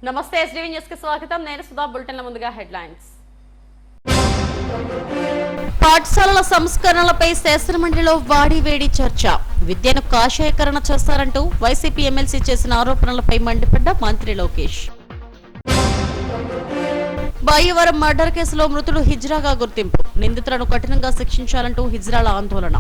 నమస్తే SDV news కి స్వాగతం. నేను సుధా. బులెటిన్ల ముందుగా హెడ్లైన్స్. పాఠశాలల సంస్కరణలపై శాసనమండలిలో వాడివేడి చర్చ. విద్యను కాషాయకరణ చేస్తారంటూ వైసీపీ ఎమ్మెల్సీ చేసిన ఆరోపణలపై మండిపడ్డ మంత్రి లోకేష్. బాయ్యవరం మర్డర్ కేసులో మృతుడు హిజ్రాగా గుర్తింపు. నిందితులను కఠినంగా శిక్షించాలంటూ హిజ్రాల ఆందోళన.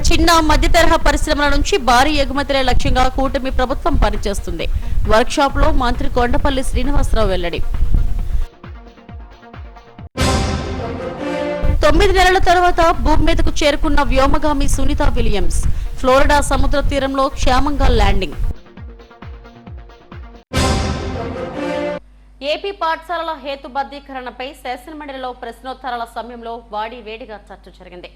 చిన్న మధ్య తరహా పరిశ్రమల నుంచి భారీ ఎగుమతులే లక్ష్యంగా కూటమి ప్రభుత్వం పనిచేస్తుంది. వర్క్షాప్ లో మంత్రి కొండపల్లి శ్రీనివాసరావు వెల్లడి. 9 నెలల తర్వాత భూమి మీదకు చేరుకున్న వ్యోమగామి సునీత విలియమ్స్. ఫ్లోరిడా సముద్ర తీరంలో క్షేమంగా ల్యాండింగ్. ఏపీ పాఠశాలల హేతుబద్ధీకరణపై శాసనమండలిలో ప్రశ్నోత్తరాల సమయంలో వాడివేడిగా చర్చ జరిగింది.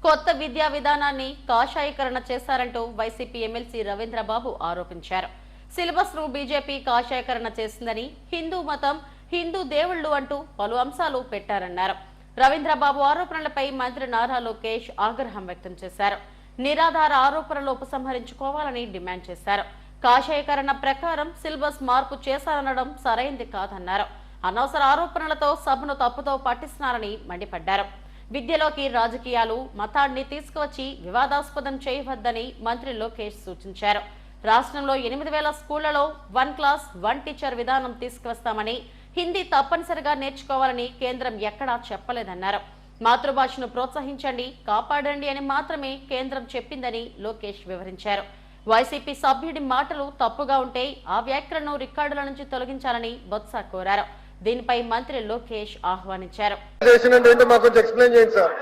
కొత్త విద్యా విధానాన్ని కాషాయీకరణ చేశారంటూ వైసీపీ ఎమ్మెల్సీ రవీంద్రబాబు ఆరోపించారు. సిలబస్ ను బీజేపీ కాషాయీకరణ చేసిందని, హిందూ మతం, హిందూ దేవుళ్లు అంటూ పలు అంశాలు పెట్టారన్నారు. రవీంద్రబాబు ఆరోపణలపై మంత్రి నారా లోకేష్ ఆగ్రహం వ్యక్తం చేశారు. నిరాధార ఆరోపణలు ఉపసంహరించుకోవాలని డిమాండ్ చేశారు. కాషాయీకరణ ప్రకారం సిలబస్ మార్పు చేశారనడం సరైంది కాదన్నారు. అనవసర ఆరోపణలతో సభను తప్పుతో పట్టిస్తున్నారని మండిపడ్డారు. విద్యలోకి రాజకీయాలు, మతాన్ని తీసుకువచ్చి వివాదాస్పదం చేయవద్దని మంత్రి లోకేష్ సూచించారు. రాష్ట్రంలో 8,000 స్కూళ్లలో 1 క్లాస్ 1 టీచర్ విధానం తీసుకువస్తామని, హిందీ తప్పనిసరిగా నేర్చుకోవాలని కేంద్రం ఎక్కడా చెప్పలేదన్నారు. మాతృభాషను ప్రోత్సహించండి, కాపాడండి అని మాత్రమే కేంద్రం చెప్పిందని లోకేష్ వివరించారు. వైసీపీ సభ్యుడి మాటలు తప్పుగా ఉంటే ఆ వ్యాఖ్యలను రికార్డుల నుంచి తొలగించాలని బొత్స కోరారు. దీనిపై మంత్రి లోకేష్ ఆహ్వానించారు. ఎక్స్ప్లెయిన్ చేయండి సార్,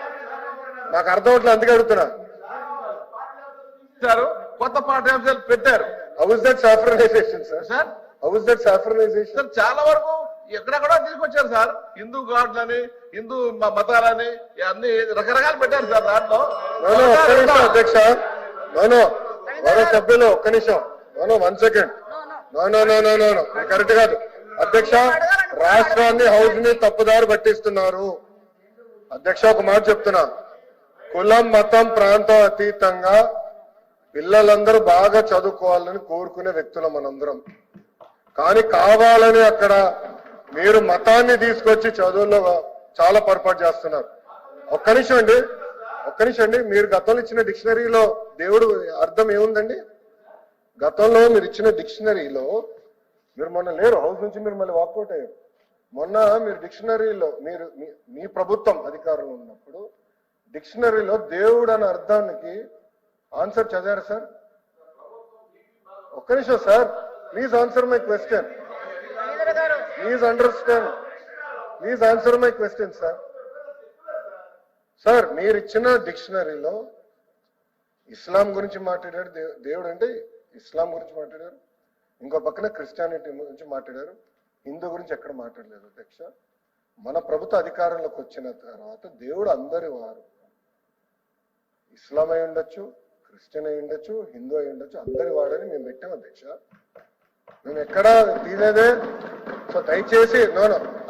నాకు అర్థం అవట్లేదు, అందుకే అడుగుతున్నా. కొత్త పాఠ్యాంశాలు పెట్టారు. How is that saffronisation sir? How is that saffronisation? చాలా వరకు ఎక్కడెక్కడో తీసుకొచ్చారు సార్. హిందూ గాడ్లని, హిందూ మతాలని అన్ని రకరకాలు పెట్టారు సార్. దాంట్లో అధ్యక్ష సభ్యులు ఒక్క నిమిషం, 1 సెకండ్. కరెక్ట్ కాదు అధ్యక్ష. రాష్ట్రాన్ని, హౌస్ ని తప్పుదారి పట్టిస్తున్నారు అధ్యక్ష. ఒక మాట చెప్తున్నా, కులం, మతం, ప్రాంతం అతీతంగా పిల్లలందరూ బాగా చదువుకోవాలని కోరుకునే వ్యక్తులం మనందరం. కానీ కావాలని అక్కడ మీరు మతాన్ని తీసుకొచ్చి చదువుల్లో చాలా పొరపాటు చేస్తున్నారు. ఒక్క నిమిషం అండి, మీరు గతంలో ఇచ్చిన డిక్షనరీలో దేవుడు అర్థం ఏముందండి? గతంలో మీరు ఇచ్చిన డిక్షనరీలో, మీరు మొన్న లేరు హౌస్ నుంచి, మీరు మళ్ళీ వాకౌట్ అయ్యారు. మొన్న మీరు డిక్షనరీలో, మీరు మీ ప్రభుత్వం అధికారంలో ఉన్నప్పుడు డిక్షనరీలో దేవుడు అనే అర్థానికి ఆన్సర్ చదివారు సార్? ఒక్క నిమిషం sir, please answer my question. Please understand, please answer my question sir. Sir, మీరు ఇచ్చిన డిక్షనరీలో ఇస్లాం గురించి మాట్లాడారు, దేవుడు అంటే ఇస్లాం గురించి మాట్లాడారు. ఇంకో పక్కన క్రిస్టియానిటీ గురించి మాట్లాడారు. హిందూ గురించి ఎక్కడ మాట్లాడలేదు అధ్యక్ష. మన ప్రభుత్వ అధికారంలోకి వచ్చిన తర్వాత దేవుడు అందరి వారు, ఇస్లాం అయి ఉండొచ్చు, క్రిస్టియన్ అయి ఉండొచ్చు, హిందూ అయి ఉండొచ్చు, అందరి వాడని మేము పెట్టాం అధ్యక్ష. మేము ఎక్కడా తీలేదే. సో దయచేసి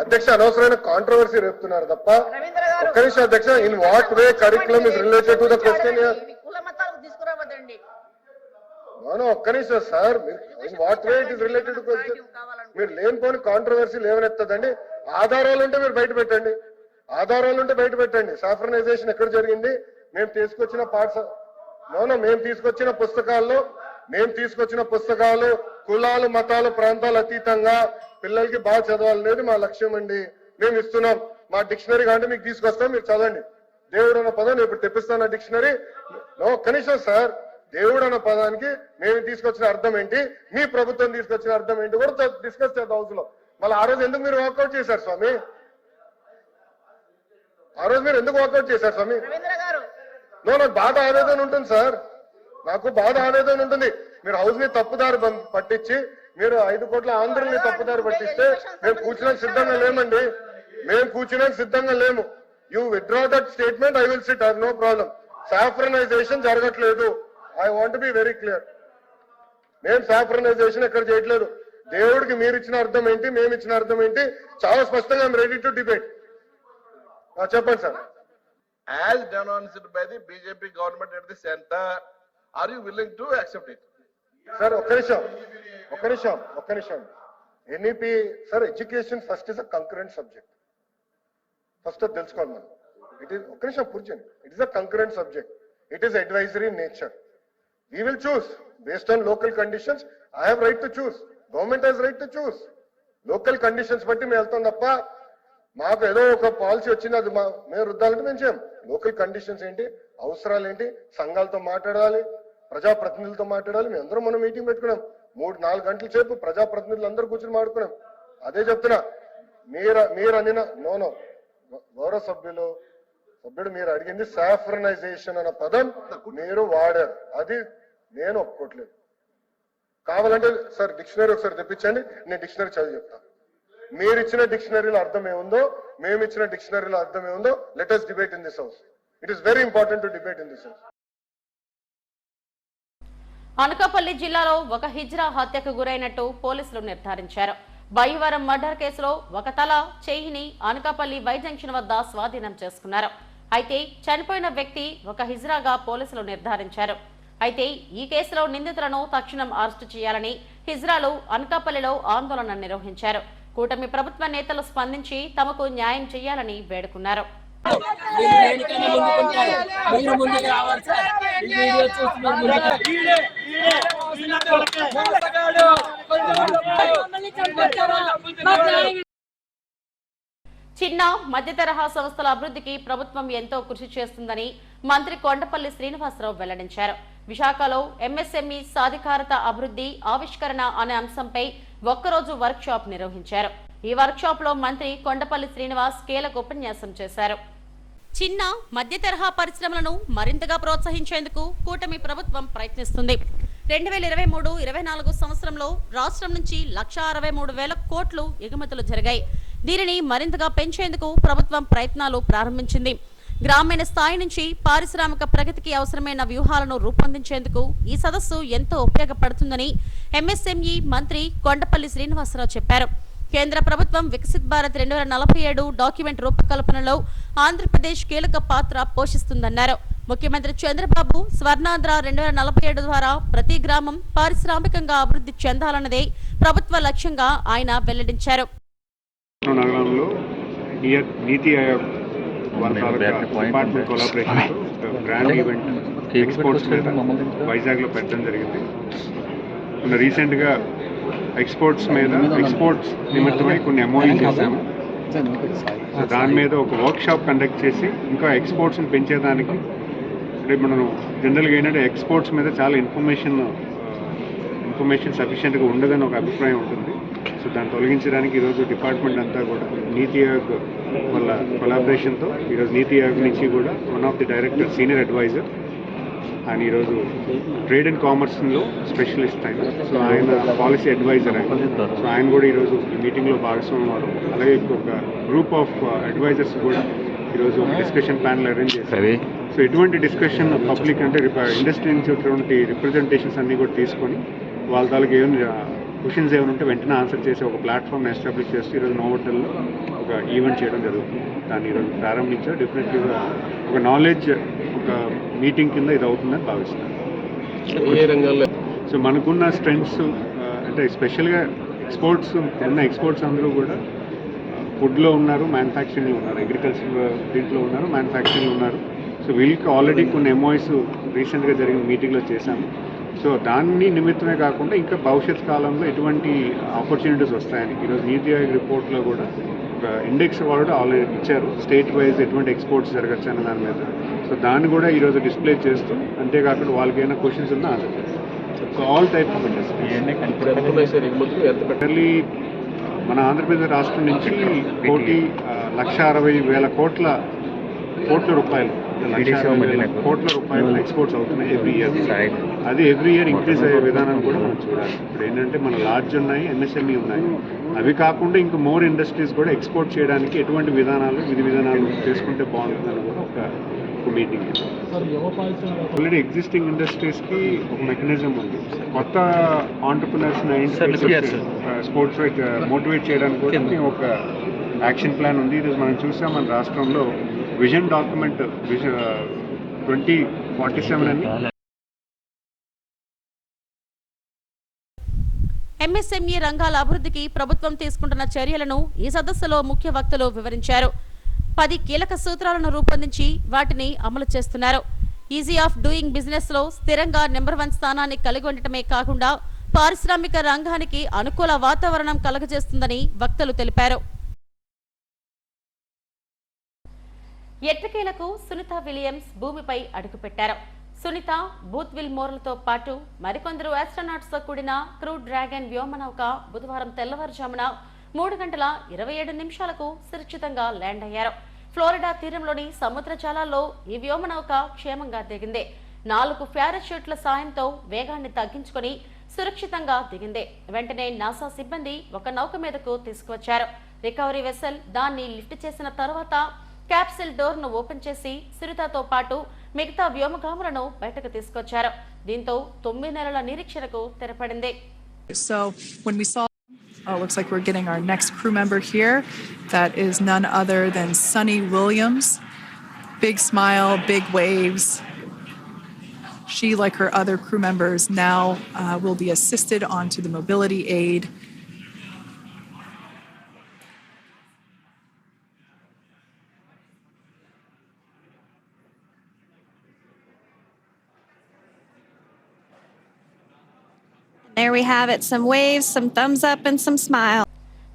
అధ్యక్ష, అనవసరమైన కాంట్రవర్సీ రేపుతున్నారు తప్ప. ఒక్క నిమిషం అధ్యక్ష, in what way curriculum is related to the question? ఒక్క నిమిషం sir, in what way it is related to question? మీరు లేనిపోని కాంట్రవర్సీ లేవనెత్తదండి. ఆధారాలు ఉంటే మీరు బయట పెట్టండి, ఆధారాలు ఉంటే బయట పెట్టండి. సాఫ్రనైజేషన్ ఎక్కడ జరిగింది? మేము తీసుకొచ్చిన మేము తీసుకొచ్చిన పుస్తకాలు కులాలు, మతాలు, ప్రాంతాలు అతీతంగా పిల్లలకి బాగా చదవాలనేది మా లక్ష్యం అండి. మేము ఇస్తున్నాం. మా డిక్షనరీ అంటే మీకు తీసుకొస్తాం, మీరు చదవండి. దేవుడు అన్న పదం నేను ఇప్పుడు తెప్పిస్తాను డిక్షనరీ. కనీసం సార్, దేవుడు అన్న పదానికి మేము తీసుకొచ్చిన అర్థం ఏంటి, మీ ప్రభుత్వం తీసుకొచ్చిన అర్థం ఏంటి కూడా డిస్కస్ చేద్దాం హౌస్ లో. మళ్ళీ ఆ రోజు ఎందుకు మీరు వాకౌట్ చేశారు స్వామి? ఆ రోజు మీరు ఎందుకు వాకౌట్ చేశారు స్వామి? నాకు బాధ ఆవేదన ఉంటుంది సార్, నాకు బాధ ఆవేదన ఉంటుంది. మీరు హౌస్ ని తప్పుదారి పట్టించి, మీరు 5 కోట్ల ఆంధ్రుల్ని తప్పుదారి పట్టిస్తే మేము కూర్చున్నాక సిద్ధంగా లేమండి. మేము కూర్చున్నాక సిద్ధంగా లేము. You withdraw that statement, I will sit, no problem. Saffronization జరగట్లేదు. I want be very clear. మేము సాఫ్రనైజేషన్ ఎక్కడ చేయట్లేదు. దేవుడికి మీరు ఇచ్చిన అర్థం ఏంటి, మేము ఇచ్చిన అర్థం ఏంటి చాలా స్పష్టంగా ఐఎమ్ రెడీ టు డిబేట్. చెప్పండి sir. As denounced by the BJP government at the center, are you willing to accept it? Sir ఒక్క నిమిషం NEP sir education first is a concurrent subject. First అది తెలుసుకోవాలి మనం. ఇట్ ఈస్ ఒక్క నిమిషం కూర్చోండి. It is a concurrent subject. It is advisory in nature. We will choose based on local conditions. I have right to choose. Government has right to choose. Local conditions బట్టి మేము వెళ్తాం తప్ప మాకు ఏదో ఒక పాలసీ వచ్చింది అది మేము రుద్దాలంటే మేము చేయం. లోకల్ కండిషన్స్ ఏంటి, అవసరాలు ఏంటి, సంఘాలతో మాట్లాడాలి, ప్రజాప్రతినిధులతో మాట్లాడాలి. మేము అందరం మనం మీటింగ్ పెట్టుకున్నాం. 3-4 గంటల సేపు ప్రజాప్రతినిధులు అందరూ కూర్చొని మాట్లాడుకున్నాం. అదే చెప్తున్నా, మీరు అనిన నోనో గౌరవ సభ్యుడు మీరు అడిగింది సాఫ్రనైజేషన్ అన్న పదం మీరు వాడారు. అది నేను ఒప్పుకోవట్లేదు. కావాలంటే సార్ డిక్షనరీ ఒకసారి తెప్పించండి, నేను డిక్షనరీ చదివి చెప్తాను. మీరు ఇచ్చిన డిక్షనరీలో అర్థం ఏముందో, మేము ఇచ్చిన డిక్షనరీలో అర్థం ఏముందో, let us debate in this house. It is very important to debate in this house. Anakapalli జిల్లాలో ఒక హిజ్రా హత్యకు గురైనట్టు పోలీసులు నిర్ధారించారు. బయ్యవరం మర్డర్ కేసులో ఒక తల చేయిని అనకాపల్లి వై జంక్షన్ వద్ద స్వాధీనం చేసుకున్నారు. అయితే చనిపోయిన వ్యక్తి ఒక హిజ్రాగా పోలీసులు నిర్ధారించారు. అయితే ఈ కేసులో నిందితులను తక్షణం అరెస్టు చేయాలని హిజ్రాలు అనకాపల్లిలో ఆందోళన నిర్వహించారు. కూటమి ప్రభుత్వ నేతలు స్పందించి తమకు న్యాయం చేయాలని వేడుకున్నారు. చిన్న మధ్య తరహా సంస్థల అభివృద్ధికి ప్రభుత్వం ఎంతో కృషి చేస్తుందని మంత్రి కొండపల్లి శ్రీనివాసరావు వెల్లడించారు. విశాఖలో ఎంఎస్ఎంఈ సాధికారత అభివృద్ధి ఆవిష్కరణ అనే అంశంపై ఒక్కరోజు వర్క్ షాప్ నిర్వహించారు. ఈ వర్క్ షాప్ లో మంత్రి కొండపల్లి శ్రీనివాస్ కీలక ఉపన్యాసం చేశారు. చిన్న మధ్య తరహా పరిశ్రమలను మరింతగా ప్రోత్సహించేందుకు కూటమి ప్రభుత్వం ప్రయత్నిస్తుంది. 2023-24 సంవత్సరంలో రాష్ట్రం నుంచి 1,63,000 కోట్లు ఎగుమతులు జరిగాయి. దీనిని మరింతగా పెంచేందుకు ప్రభుత్వం ప్రయత్నాలు ప్రారంభించింది. గ్రామీణ స్థాయి నుంచి పారిశ్రామిక ప్రగతికి అవసరమైన వ్యూహాలను రూపొందించేందుకు ఈ సదస్సు ఎంతో ఉపయోగపడుతుందని ఎంఎస్ఎంఈ మంత్రి కొండపల్లి శ్రీనివాసరావు చెప్పారు. కేంద్ర ప్రభుత్వం వికసిత్ భారత్ 2047 డాక్యుమెంట్ రూపకల్పనలో ఆంధ్రప్రదేశ్ కీలక పాత్ర పోషిస్తుందన్నారు. ముఖ్యమంత్రి చంద్రబాబు స్వర్ణాంధ్ర 2047 ద్వారా ప్రతి గ్రామం పారిశ్రామికంగా అభివృద్ధి చెందాలన్నదే ప్రభుత్వ లక్ష్యంగా ఆయన వెల్లడించారు. నగరంలో నీతి Aayog department collaboration grand event exports మీద వైజాగ్లో పెట్టడం జరిగింది. రీసెంట్గా ఎక్స్పోర్ట్స్ నిమిత్తమై కొన్ని ఎంఓయూ చేశాము. సో దాని మీద ఒక వర్క్ షాప్ కండక్ట్ చేసి ఇంకా ఎక్స్పోర్ట్స్ని పెంచేదానికి అంటే మనం జనరల్గా ఏంటంటే ఎక్స్పోర్ట్స్ మీద చాలా ఇన్ఫర్మేషన్ సఫిషియెంట్గా ఉండదని ఒక అభిప్రాయం ఉంటుంది. సో దాన్ని తొలగించడానికి ఈరోజు డిపార్ట్మెంట్ అంతా కూడా నీతి ఆయోగ్ వాళ్ళ కొలాబరేషన్తో ఈరోజు నీతి ఆయోగ్ నుంచి కూడా one of the director senior advisor ఆయన ఈరోజు ట్రేడ్ అండ్ కామర్స్లో స్పెషలిస్ట్ ఆయన. సో ఆయన పాలసీ అడ్వైజర్ ఆయన. సో ఆయన కూడా ఈరోజు ఈ మీటింగ్లో భాగస్వామ్యం అవడం, అలాగే ఒక గ్రూప్ ఆఫ్ అడ్వైజర్స్ కూడా ఈరోజు డిస్కషన్ ప్యానల్ అరేంజ్ చేశారు. సో ఎటువంటి డిస్కషన్ పబ్లిక్ అంటే ఇండస్ట్రీ నుంచి ఉన్నటువంటి రిప్రజెంటేషన్స్ అన్నీ కూడా తీసుకొని వాళ్ళ తాలూకు ఏమైనా క్వశ్చన్స్ ఏమైనా ఉంటే వెంటనే ఆన్సర్ చేసి ఒక ప్లాట్ఫామ్ని ఎస్టాబ్లిష్ చేస్తూ ఈరోజు నోవోటల్లో ఒక ఈవెంట్ చేయడం జరుగుతుంది. దాన్ని ఈరోజు ప్రారంభించారు. డెఫినెట్లీగా ఒక నాలెడ్జ్ ఒక మీటింగ్ కింద ఇది అవుతుందని భావిస్తున్నాను. సో మనకున్న స్ట్రెంగ్స్ అంటే స్పెషల్గా ఎక్స్పోర్ట్స్ అందరూ కూడా ఫుడ్లో ఉన్నారు, మ్యానుఫ్యాక్చరింగ్లో ఉన్నారు, అగ్రికల్చర్ దీంట్లో ఉన్నారు, మ్యానుఫ్యాక్చరింగ్లో ఉన్నారు. సో వీళ్ళకి ఆల్రెడీ కొన్ని ఎంఓఎస్ రీసెంట్గా జరిగిన మీటింగ్లో చేశాము. సో దాన్ని నిమిత్తమే కాకుండా ఇంకా భవిష్యత్ కాలంలో ఎటువంటి ఆపర్చునిటీస్ వస్తాయని ఈరోజు నీతి ఆయోగ్ రిపోర్ట్లో కూడా ఒక ఇండెక్స్ వాళ్ళు ఆల్రెడీ ఇచ్చారు. స్టేట్ వైజ్ ఎటువంటి ఎక్స్పోర్ట్స్ జరగచ్చు అన్న దాని మీద. సో దాన్ని కూడా ఈరోజు డిస్ప్లే చేస్తూ అంతేకాకుండా వాళ్ళకి ఏమైనా క్వశ్చన్స్ ఉన్నా ఆన్సర్ చేస్తారు. So all type of industry మన ఆంధ్రప్రదేశ్ రాష్ట్రం నుంచి 1,60,000 కోట్ల రూపాయలు ఎక్స్పోర్ట్స్ అవుతున్నాయి ఎవ్రీ ఇయర్. అది ఎవ్రీ ఇయర్ ఇంక్రీజ్ అయ్యే విధానం కూడా మనం చూడాలి. ఇప్పుడు ఏంటంటే మన లార్జ్ ఉన్నాయి, ఎంఎస్ఎంఈ ఉన్నాయి. అవి కాకుండా ఇంకా మోర్ ఇండస్ట్రీస్ కూడా ఎక్స్పోర్ట్ చేయడానికి ఎటువంటి విధి విధానాలు చేసుకుంటే బాగుంటుందని కూడా ఒక మీటింగ్. ఆల్రెడీ ఎగ్జిస్టింగ్ ఇండస్ట్రీస్కి ఒక మెకానిజం ఉంది. కొత్త ఆంటర్ప్రినర్స్ని స్పోర్ట్స్ మోటివేట్ చేయడానికి కూడా ఒక యాక్షన్ ప్లాన్ ఉంది. ఈరోజు మనం చూసాం మన రాష్ట్రంలో విజన్ డాక్యుమెంట్ 2047 అని ఎంఎస్ఎంఈ రంగాల అభివృద్ధికి ప్రభుత్వం తీసుకుంటున్న చర్యలను ఈ సదస్సులో ముఖ్య వక్తలు వివరించారు. 10 కీలక సూత్రాలను రూపొందించి వాటిని అమలు చేస్తున్నారు. ఈజీ ఆఫ్ డూయింగ్ బిజినెస్ లో స్థిరంగా నెంబర్ 1 స్థానాన్ని కలిగి ఉండటమే కాకుండా పారిశ్రామిక రంగానికి అనుకూల వాతావరణం కలుగజేస్తుందని వక్తలు తెలిపారు. ఎట్టకేలకు సునీత విలియమ్స్ భూమిపై అడుగుపెట్టారు. సునీత, బూత్విల్ మోర్లతో పాటు మరికొందరు ఆస్ట్రోనాట్స్ తో కూడిన క్రూ డ్రాగన్ వ్యోమనౌక బుధవారం తెల్లవారుజామున 3:27 సురక్షితంగా ల్యాండ్ అయ్యారు. ఫ్లోరిడా తీరంలోని సముద్ర జలాల్లో ఈ వ్యోమనౌక క్షేమంగా దిగింది. 4 పారాషూట్ల సాయంతో వేగాన్ని తగ్గించుకొని సురక్షితంగా దిగింది. వెంటనే నాసా సిబ్బంది ఒక నౌక మీదకు తీసుకువచ్చారు. రికవరీ వెసల్ దాన్ని లిఫ్ట్ చేసిన తర్వాత క్యాప్సిల్ డోర్ ను ఓపెన్ చేసి సునీతతో పాటు మిగతా వ్యోమగాములను బయటకు తీసుకొచ్చారు. దీంతో 9 నెలల నిరీక్షణకు తెరపడింది. So when we saw looks like we're getting our next crew member here. That is none other than Sunny Williams. Big smile, big waves. She, like her other crew members, now will be assisted onto the mobility aid. There we have it, some waves, some thumbs up and some smile.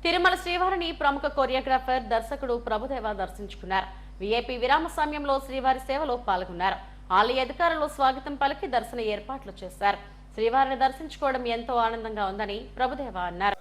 Tirumala శ్రీవారిని ప్రముఖ choreographer దర్శకుడు ప్రభుదేవ దర్శించుకున్నారు. VIP విరామ సమయంలో శ్రీవారి సేవలో పాల్గొన్నారు. ఆలయ అధికారులు స్వాగతం పలికి దర్శన ఏర్పాట్లు చేశారు. శ్రీవారిని దర్శించుకోవడం ఎంతో ఆనందంగా ఉందని ప్రభుదేవ అన్నారు.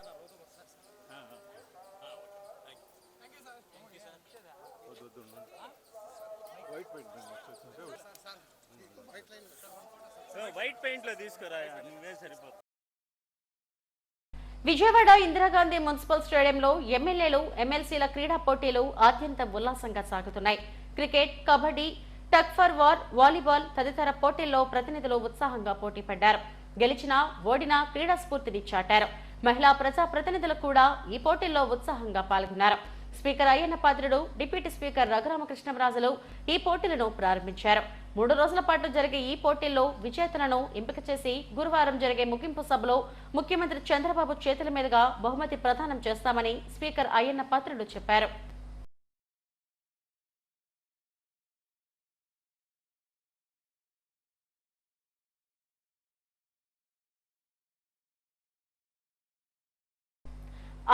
విజయవాడ ఇందిరాగాంధీ మున్సిపల్ స్టేడియంలో ఎమ్మెల్యేలు, ఎమ్మెల్సీల క్రీడా పోటీలు అత్యంత ఉల్లాసంగా సాగుతున్నాయి. Cricket, kabaddi, tug for war, volleyball తదితర పోటీల్లో ప్రతినిధులు ఉత్సాహంగా పోటీ పడ్డారు. గెలిచినా, ఓడినా క్రీడా స్ఫూర్తిని చాటారు. మహిళా ప్రజా ప్రతినిధులు కూడా ఈ పోటీల్లో ఉత్సాహంగా పాల్గొన్నారు. Speaker Ayyanna Patrudu, deputy speaker రఘురామకృష్ణరాజులు ఈ పోటీలను ప్రారంభించారు. 3 రోజుల పాటు జరిగే ఈ పోటీల్లో విజేతలను ఎంపిక చేసి గురువారం జరిగే ముగింపు సభలో ముఖ్యమంత్రి చంద్రబాబు చేతుల మీదుగా బహుమతి ప్రదానం చేస్తామని స్పీకర్ అయ్యన్న పాత్రుడు చెప్పారు.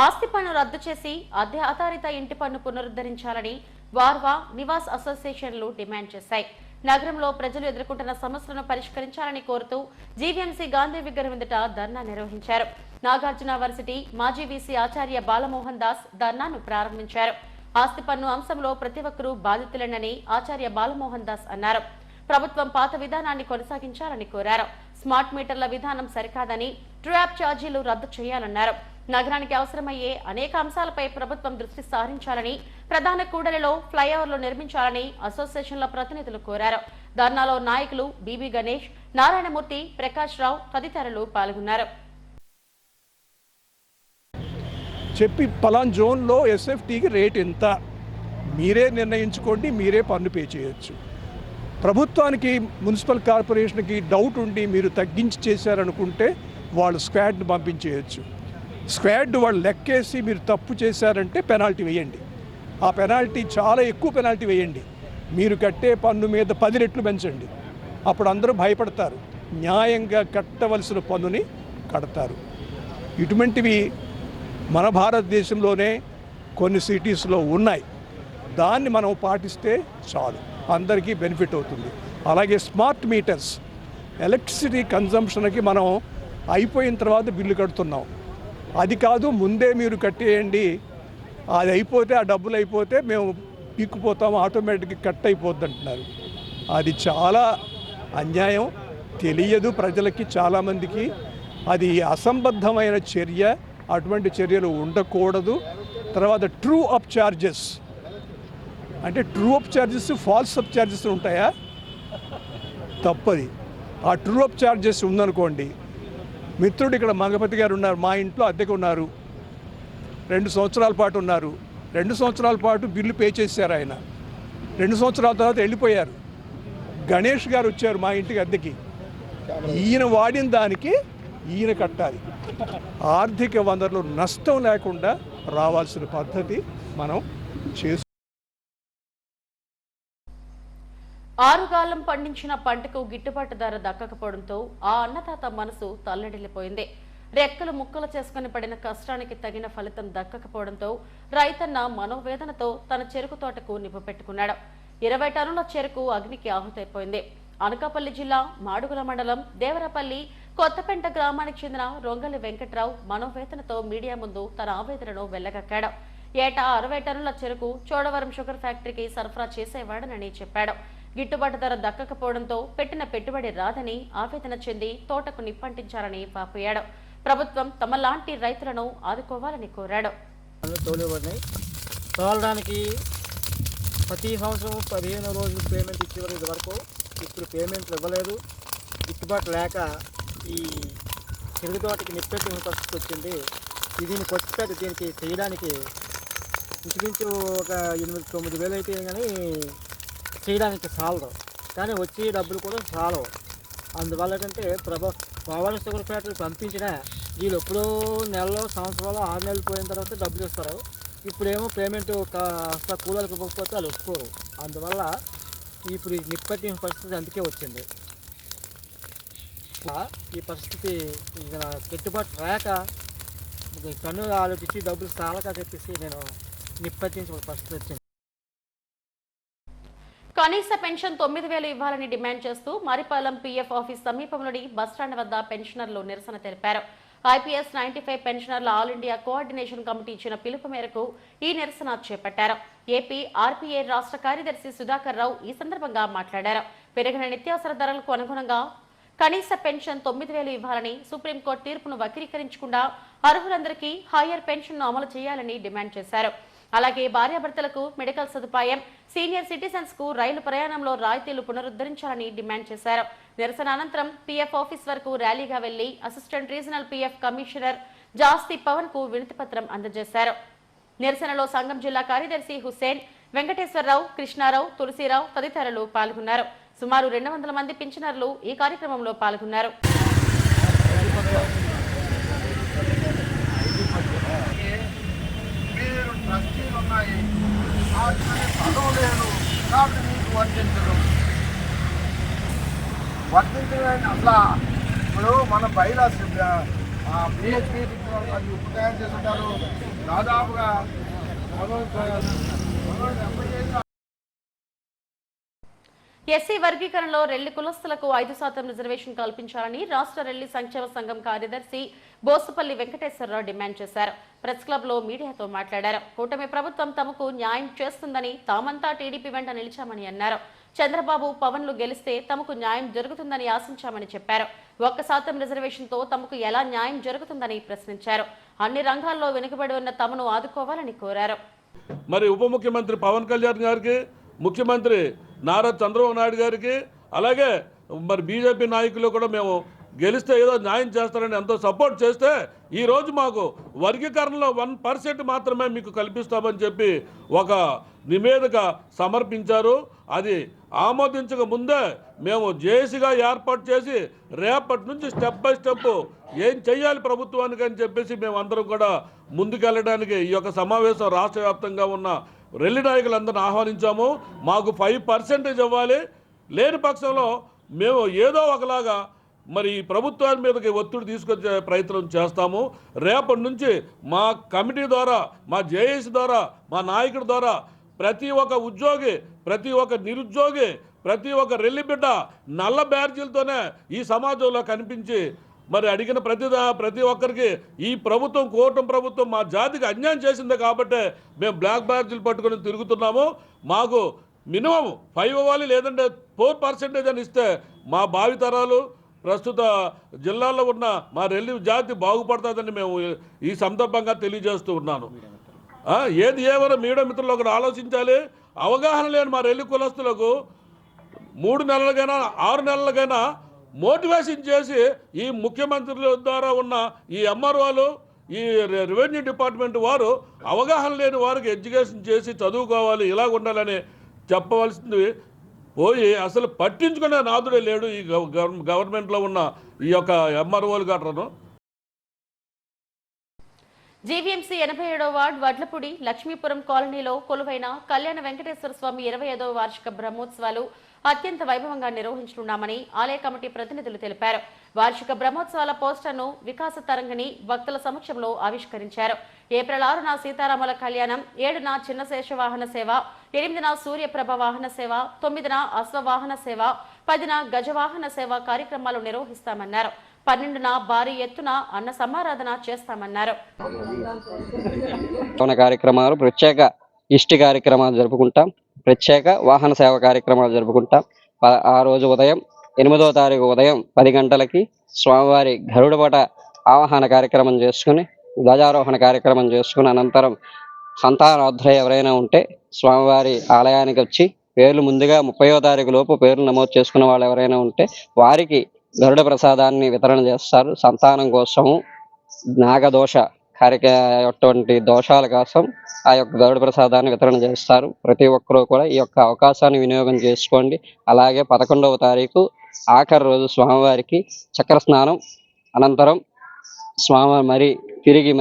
ఆస్తి పన్ను రద్దు చేసి అద్దె ఆధారిత ఇంటి పన్ను పునరుద్ధరించాలని వార్వా, నివాస్ అసోసియేషన్లు డిమాండ్ చేశాయి. నగరంలో ప్రజలు ఎదుర్కొంటున్న సమస్యలను పరిష్కరించాలని కోరుతూ జీవీఎంసీ గాంధీ విగ్రహం ఎదుట ధర్నా నిర్వహించారు. నాగార్జున వర్సిటీ మాజీ వీసీ ఆచార్య బాలమోహన్ దాస్ ధర్నాను ప్రారంభించారు. ఆస్తి పన్ను అంశంలో ప్రతి ఒక్కరూ బాధితులేనని ఆచార్య బాలమోహన్ దాస్ అన్నారు. ప్రభుత్వం పాత విధానాన్ని కొనసాగించాలని కోరారు. స్మార్ట్ మీటర్ల విధానం సరికాదని, ట్రాప్ ఛార్జీలు రద్దు చేయాలన్నారు. నగరానికి అవసరమయ్యే అనేక అంశాలపై ప్రభుత్వం దృష్టి సారించాలని, ప్రధాన కూడలిలో ఫ్లైఓవర్లు నిర్మించాలని అసోసియేషన్ల ప్రతినిధులు కోరారు. ధర్నాలో నాయకులు బీబీ గణేష్, నారాయణమూర్తి, ప్రకాష్ రావు తదితరులు పాల్గొన్నారు. చెప్పి పలాన్ జోన్లో ఎస్ఎఫ్టీకి రేట్ ఎంత మీరే నిర్ణయించుకోండి, మీరే పన్ను పే చేయొచ్చు. ప్రభుత్వానికి, మున్సిపల్ కార్పొరేషన్కి డౌట్ ఉండి మీరు తగ్గించి చేశారనుకుంటే వాళ్ళు స్క్వాడ్ని పంపించేయచ్చు. స్క్వాడ్ వాళ్ళు లెక్కేసి మీరు తప్పు చేశారంటే పెనాల్టీ వేయండి. ఆ పెనాల్టీ చాలా ఎక్కువ పెనాల్టీ వేయండి. మీరు కట్టే పన్ను మీద 10 రెట్లు పెంచండి. అప్పుడు అందరూ భయపడతారు, న్యాయంగా కట్టవలసిన పన్నుని కడతారు. ఇటువంటివి మన భారతదేశంలోనే కొన్ని సిటీస్లో ఉన్నాయి. దాన్ని మనం పాటిస్తే చాలు, అందరికీ బెనిఫిట్ అవుతుంది. అలాగే స్మార్ట్ మీటర్స్, ఎలక్ట్రిసిటీ కన్జంప్షన్కి మనం అయిపోయిన తర్వాత బిల్లు కడుతున్నాం. అది కాదు, ముందే మీరు కట్టేయండి, అది అయిపోతే, ఆ డబ్బులు అయిపోతే మేము పీక్కుపోతాము, ఆటోమేటిక్గా కట్ అయిపోద్ది అంటున్నారు. అది చాలా అన్యాయం, తెలియదు ప్రజలకి, చాలామందికి. అది అసంబద్ధమైన చర్య, అటువంటి చర్యలు ఉండకూడదు. తర్వాత ట్రూ అప్ ఛార్జెస్ అంటే true up charges, false up charges ఉంటాయా? తప్పది. ఆ ట్రూ అప్ ఛార్జెస్ ఉందనుకోండి, మిత్రుడు ఇక్కడ మంగపతి గారు ఉన్నారు, మా ఇంట్లో అద్దెకు ఉన్నారు, 2 సంవత్సరాల పాటు ఉన్నారు. 2 సంవత్సరాల పాటు బిల్లు పే చేశారు ఆయన. 2 సంవత్సరాల తర్వాత వెళ్ళిపోయారు. గణేష్ గారు వచ్చారు మా ఇంటికి అద్దెకి. ఈయన వాడిన దానికి ఈయన కట్టాలి. ఆర్థిక వనరులు నష్టం లేకుండా రావాల్సిన పద్ధతి మనం చేసు. ఆరుగాలం పండించిన పంటకు గిట్టుబాటు ధర దక్కకపోవడంతో ఆ అన్నదాత మనసు తల్లడిల్లిపోయింది. రెక్కలు ముక్కలు చేసుకుని పడిన కష్టానికి తగిన ఫలితం దక్కకపోవడంతో రైతన్న మనోవేదనతో తన చెరుకు తోటకు నిప్పు పెట్టుకున్నాడు. 20 టన్నుల చెరుకు అగ్నికి ఆహుతైపోయింది. అనకాపల్లి జిల్లా మాడుగుల మండలం దేవరపల్లి కొత్తపెంట గ్రామానికి చెందిన రొంగలి వెంకట్రావు మనోవేదనతో మీడియా ముందు తన ఆవేదనను వెళ్లగక్కాడు. ఏటా 60 టన్నుల చెరుకు చోడవరం షుగర్ ఫ్యాక్టరీకి సరఫరా చేసేవాడనని చెప్పాడు. గిట్టుబాటు ధర దక్కకపోవడంతో పెట్టిన పెట్టుబడి రాదని ఆవేదన చెంది తోటకు నిప్పంటించారని వాపోయాడు. ప్రభుత్వం తమ లాంటి రైతులను ఆదుకోవాలని కోరాడు. తోలడానికి ప్రతి సంవత్సరం 15 రోజులు పేమెంట్ ఇచ్చేవారు ఇది వరకు. ఇప్పుడు పేమెంట్లు ఇవ్వలేదు. గిట్టుబాటు లేక ఈ చెరుకు తోటకి నిప్పెట్టిన పరిస్థితి వచ్చింది. దీన్ని కొచ్చిపెట్టి దీనికి చేయడానికి ఇంచుమించు ఒక 8-9 వేలు అయితే కానీ చేయడానికి చాలదు. కానీ వచ్చే డబ్బులు కూడా చాలవు. అందువల్ల ఏంటంటే కోవల షుగర్ ఫ్యాక్టరీ పంపించిన వీళ్ళు ఎప్పుడో నెలలో సంవత్సరాలు 6 నెలలు పోయిన తర్వాత డబ్బులు ఇస్తారు. ఇప్పుడేమో పేమెంట్ కాస్త కూలీలకు ఇవ్వకపోతే వాళ్ళు ఒప్పుకోరు. అందువల్ల ఇప్పుడు ఈ నిప్పట్టిన పరిస్థితి అందుకే వచ్చింది. ఈ పరిస్థితి గిట్టుబాటు రాక కన్ను ఆలోచించి డబ్బులు చాలక చెప్పేసి నేను నిప్పట్టించిన పరిస్థితి వచ్చింది. కనీస పెన్షన్ 9,000 ఇవ్వాలని డిమాండ్ చేస్తూ మరిపాలెం పీఎఫ్ ఆఫీస్ సమీపంలోని బస్టాండ్ వద్ద పెన్షనర్లు నిరసన తెలిపారు. ఐపీఎస్ 95 పెన్షనర్ల ఆల్ ఇండియా కోఆర్డినేషన్ కమిటీ ఇచ్చిన పిలుపు మేరకు ఈ నిరసన చేపట్టారు. ఏపీ ఆర్పీఏ రాష్ట్ర కార్యదర్శి సుధాకర్ రావు ఈ సందర్భంగా మాట్లాడారు. పెరిగిన నిత్యావసర ధరలకు అనుగుణంగా కనీస పెన్షన్ 9,000 ఇవ్వాలని, సుప్రీంకోర్టు తీర్పును వక్రీకరించకుండా అర్హులందరికీ హయ్యర్ పెన్షన్ను అమలు చేయాలని డిమాండ్ చేశారు. అలాగే భార్యాభర్తలకు మెడికల్ సదుపాయం, సీనియర్ సిటిజన్స్ కు రైలు ప్రయాణంలో రాయితీలు పునరుద్ధరించాలని డిమాండ్ చేశారు. నిరసన అనంతరం పీఎఫ్ ఆఫీస్ వరకు ర్యాలీగా వెళ్లి అసిస్టెంట్ రీజనల్ పీఎఫ్ కమిషనర్ జాస్తి పవన్ కు వినతిపత్రం అందజేశారు. నిరసనలో సంఘం జిల్లా కార్యదర్శి హుస్సేన్, వెంకటేశ్వరరావు, కృష్ణారావు, తులసిరావు తదితరులు పాల్గొన్నారు. సుమారు 200 మంది పింఛనర్లు ఈ కార్యక్రమంలో పాల్గొన్నారు. వర్తించడం అసలు ఇప్పుడు మన బయలాస్ పిహెచ్పి తయారు చేస్తుంటారు. దాదాపుగా ఎస్సీ వర్గీకరణలో రెల్లి కులస్తులకు 5% రిజర్వేషన్ కల్పించాలని రాష్ట్ర రెల్లి సంక్షేమ సంఘం కార్యదర్శి బోసుపల్లి వెంకటేశ్వరరావు డిమాండ్ చేశారు. ప్రెస్ క్లబ్ లో మీడియాతో మాట్లాడారు. కూటమి ప్రభుత్వం తమకు న్యాయం చేస్తుందని, తామంతా టీడీపీ వెంట నిలిచామని అన్నారు. చంద్రబాబు, పవన్లు గెలిస్తే తమకు న్యాయం జరుగుతుందని ఆశించామని చెప్పారు. 1% రిజర్వేషన్ తో తమకు ఎలా న్యాయం జరుగుతుందని ప్రశ్నించారు. అన్ని రంగాల్లో వెనుకబడి ఉన్న తమను ఆదుకోవాలని కోరారు. మరి ఉప ముఖ్యమంత్రి పవన్ కళ్యాణ్ గారికి, ముఖ్యమంత్రి నారా చంద్రబాబు నాయుడు గారికి, అలాగే మరి బీజేపీ నాయకులు కూడా మేము గెలిస్తే ఏదో న్యాయం చేస్తారని ఎంతో సపోర్ట్ చేస్తే ఈరోజు మాకు వర్గీకరణలో 1% మాత్రమే మీకు కల్పిస్తామని చెప్పి ఒక నివేదిక సమర్పించారు. అది ఆమోదించక ముందే మేము జేఏసీగా ఏర్పాటు చేసి రేపటి నుంచి స్టెప్ బై స్టెప్ ఏం చెయ్యాలి ప్రభుత్వానికి అని చెప్పేసి మేము అందరం కూడా ముందుకెళ్ళడానికి ఈ యొక్క సమావేశం రాష్ట్ర వ్యాప్తంగా ఉన్న రెల్లి నాయకులందరినీ ఆహ్వానించాము. మాకు 5% ఇవ్వాలి, లేని పక్షంలో మేము ఏదో ఒకలాగా మరి ప్రభుత్వాన్ని మీదకి ఒత్తిడి తీసుకొచ్చే ప్రయత్నం చేస్తాము. రేపటి నుంచి మా కమిటీ ద్వారా, మా జేఏసీ ద్వారా, మా నాయకుడి ద్వారా ప్రతి ఒక్క ఉద్యోగి, ప్రతి ఒక్క నిరుద్యోగి, ప్రతి ఒక్క రెల్లి బిడ్డ నల్ల బ్యాడ్జీలతోనే ఈ సమాజంలో కనిపించి మరి అడిగిన ప్రతి ఒక్కరికి ఈ ప్రభుత్వం, కూటమి ప్రభుత్వం మా జాతికి అన్యాయం చేసిందే కాబట్టి మేము బ్లాక్ బ్యాడ్జీలు పట్టుకొని తిరుగుతున్నాము. మాకు మినిమం 5 ఇవ్వాలి, లేదంటే 4% అని ఇస్తే మా భావితరాలు, ప్రస్తుత జిల్లాలో ఉన్న మా రెల్లి జాతి బాగుపడుతుందని మేము ఈ సందర్భంగా తెలియజేస్తూ ఉన్నాను. ఏది ఏమైనా మీడియా మిత్రులు ఒకటి ఆలోచించాలి. అవగాహన లేని మా రెల్లి కులస్తులకు 3 నెలలకైనా 6 నెలలకైనా మోటివేషన్ చేసి ఈ ముఖ్యమంత్రుల ద్వారా ఉన్న ఈ ఎంఆర్ఓలు, ఈ రెవెన్యూ డిపార్ట్మెంట్ వారు అవగాహన లేని వారికి ఎడ్యుకేషన్ చేసి చదువుకోవాలి, ఇలాగ ఉండాలని చెప్పవలసింది పోయి అసలు పట్టించుకునే నాదుడే లేడు ఈ గవర్నమెంట్లో ఉన్న ఈ యొక్క ఎంఆర్ఓలు గట్రను. జీవీఎంసీ 87వ వార్డు వడ్లపూడి లక్ష్మీపురం కాలనీలో కొలువైన కళ్యాణ వెంకటేశ్వర స్వామి 25వ వార్షిక బ్రహ్మోత్సవాలు అత్యంత వైభవంగా నిర్వహించనున్నామని ఆలయ కమిటీ ప్రతినిధులు తెలిపారు. వార్షిక బ్రహ్మోత్సవాల పోస్టర్ను వికాస తరంగిణి భక్తుల సమక్షంలో ఆవిష్కరించారు. ఏప్రిల్ 6న సీతారాముల కళ్యాణం, 7న చిన్న శేషవాహన సేవ, 8న సూర్యప్రభ వాహన సేవ, 9న అశ్వవాహన సేవ, 10న గజవాహన సేవ కార్యక్రమాలు నిర్వహిస్తామన్నారు. 12న భారీ ఎత్తున అన్న సమారాధన చేస్తామన్నారు. కార్యక్రమాలు, ప్రత్యేక ఇష్టి కార్యక్రమాలు జరుపుకుంటాం. ప్రత్యేక వాహన సేవ కార్యక్రమాలు జరుపుకుంటాం. ఆ రోజు ఉదయం 8వ తారీఖు ఉదయం 10 గంటలకి స్వామివారి గరుడపట ఆవాహన కార్యక్రమం చేసుకుని, ధ్వజారోహణ కార్యక్రమం చేసుకుని అనంతరం సంతానార్థులు ఎవరైనా ఉంటే స్వామివారి ఆలయానికి వచ్చి పేర్లు ముందుగా 30వ తారీఖు లోపు పేర్లు నమోదు చేసుకున్న వాళ్ళు ఎవరైనా ఉంటే వారికి గరుడ ప్రసాదాన్ని వితరణ చేస్తారు. సంతానం కోసము, నాగదోష అటువంటి దోషాల కోసం ఆ యొక్క గరుడ ప్రసాదాన్ని వితరణ చేస్తారు. ప్రతి ఒక్కరూ కూడా ఈ యొక్క అవకాశాన్ని వినియోగం చేసుకోండి. అలాగే 11వ తారీఖు ఆఖరి రోజు స్వామివారికి చక్ర స్నానం అనంతరం స్వామి తిరిగి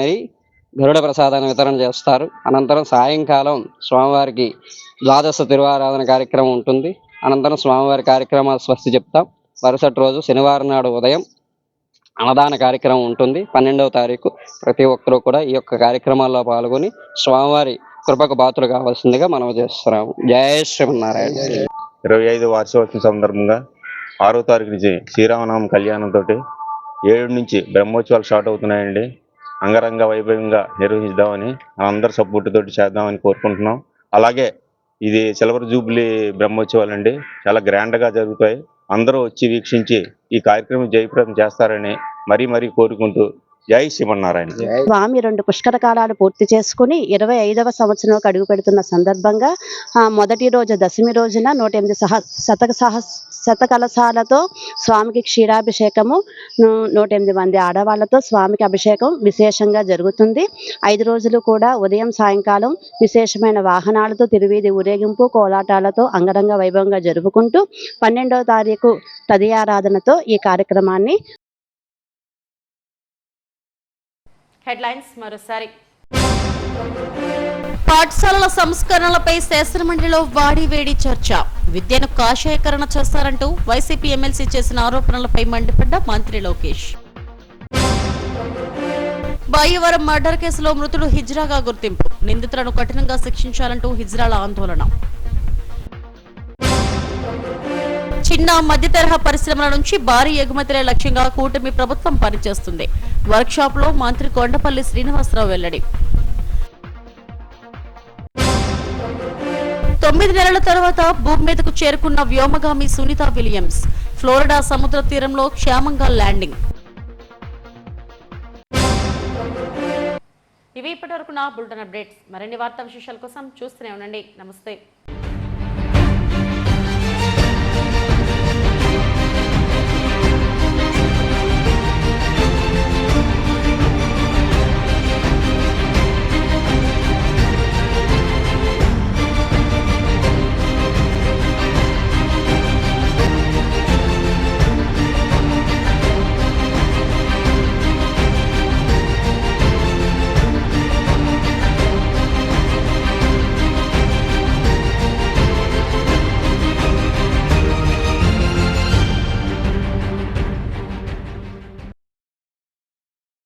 గరుడ ప్రసాదాన్ని వితరణ చేస్తారు. అనంతరం సాయంకాలం స్వామివారికి ద్వాదశ తిరువారాధన కార్యక్రమం ఉంటుంది. అనంతరం స్వామివారి కార్యక్రమాలు స్వస్తి చెప్తాం. మరుసటి రోజు శనివారం నాడు ఉదయం అన్నదాన కార్యక్రమం ఉంటుంది. 12వ తారీఖు ప్రతి ఒక్కరూ కూడా ఈ యొక్క కార్యక్రమాల్లో పాల్గొని స్వామివారి కృపకు పాత్రలు కావాల్సిందిగా మనం చేస్తున్నాము. జయ శ్రీమన్నారాయణ. 25వ వార్షికోత్సవం సందర్భంగా 6వ తారీఖు నుంచి శ్రీరామనామ కళ్యాణంతో 7 నుంచి బ్రహ్మోత్సవాలు స్టార్ట్ అవుతున్నాయండి. అంగరంగ వైభవంగా నిర్వహిద్దామని అందరి సపోర్ట్ తోటి చేద్దామని కోరుకుంటున్నాం. అలాగే ఇది సిల్వర్ జూబ్లీ బ్రహ్మోత్సవాలు అండి, చాలా గ్రాండ్గా జరుగుతాయి. అందరూ వచ్చి వీక్షించి ఈ కార్యక్రమం జయప్రదం చేస్తారని మరీ కోరుకుంటూ జై శ్రీమన్నారాయణ. స్వామి 2 పుష్కర కాలాలు పూర్తి చేసుకుని 25వ సంవత్సరంలోకి అడుగు పెడుతున్న సందర్భంగా మొదటి రోజు దశమి రోజున 108 శతకలశాలతో స్వామికి క్షీరాభిషేకము, 108 మంది ఆడవాళ్లతో స్వామికి అభిషేకం విశేషంగా జరుగుతుంది. 5 రోజులు కూడా ఉదయం సాయంకాలం విశేషమైన వాహనాలతో తిరువీధి ఊరేగింపు, కోలాటాలతో అంగరంగ వైభవంగా జరుపుకుంటూ 12వ తారీఖు తదియారాధనతో ఈ కార్యక్రమాన్ని. హెడ్లైన్స్ మరోసారి. పాఠశాలల సంస్కరణలపై శాసనమండలిలో వాడివేడి చర్చ. విద్యను కాషాయకరణ చేస్తారంటూ వైసీపీ ఎమ్మెల్సీ చేసిన ఆరోపణలపై మండిపడ్డ మంత్రి లోకేష్. బాయ్యవరం మర్డర్ కేసులో మృతుడు హిజ్రాగా గుర్తింపు. నిందితులను కఠినంగా శిక్షించాలంటూ హిజ్రాల ఆందోళన. చిన్న మధ్య తరహా పరిశ్రమల నుంచి భారీ ఎగుమతులే లక్ష్యంగా కూటమి ప్రభుత్వం పనిచేస్తుంది. వర్క్షాప్ లో మంత్రి కొండపల్లి శ్రీనివాసరావు వెల్లడి. 9 నెలల తర్వాత భూమి మీదకు చేరుకున్న వ్యోమగామి సునీత విలియమ్స్. ఫ్లోరిడా సముద్ర తీరంలో క్షేమంగా ల్యాండింగ్. ఇవి ఇప్పటివరకు నా బులెటిన్ అప్డేట్స్. మరిన్ని వార్తా విశేషాల కోసం చూస్తూనే ఉండండి. నమస్తే.